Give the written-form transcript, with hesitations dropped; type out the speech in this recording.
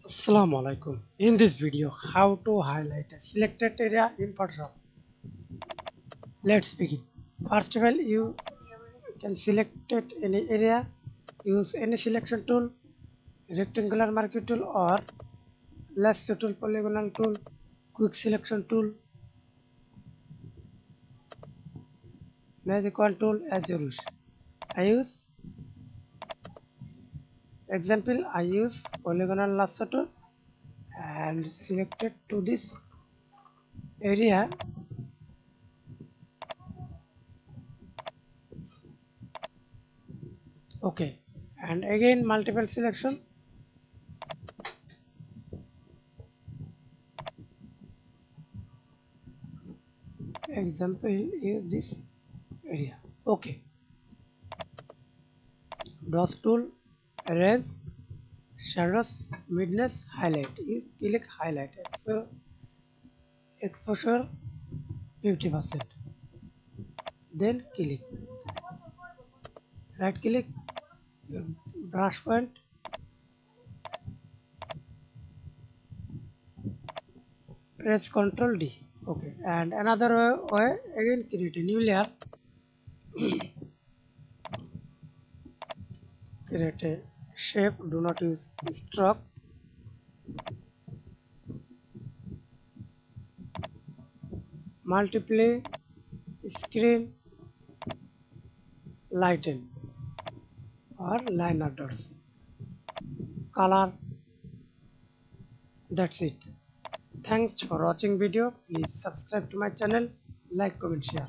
Assalamu Walaikum. In this video, how to highlight a selected area in Photoshop. Let's begin. First of all, you can select it any area, use any selection tool, rectangular marquee tool or lasso tool, polygonal tool, quick selection tool, magic wand tool as you wish. I use polygonal lasso tool and selected to this area. Okay, and again multiple selection. Example is this area. Okay, brush tool, erase, shadows, midness, highlight. You click highlight. So exposure 50%. Then click. Right click your brush point. Press Ctrl D. Okay, and another way again create a new layer. Create a shape. Do not use stroke. Multiply screen, lighten or line dots, color. That's it. Thanks for watching video. Please subscribe to my channel, like, comment, share.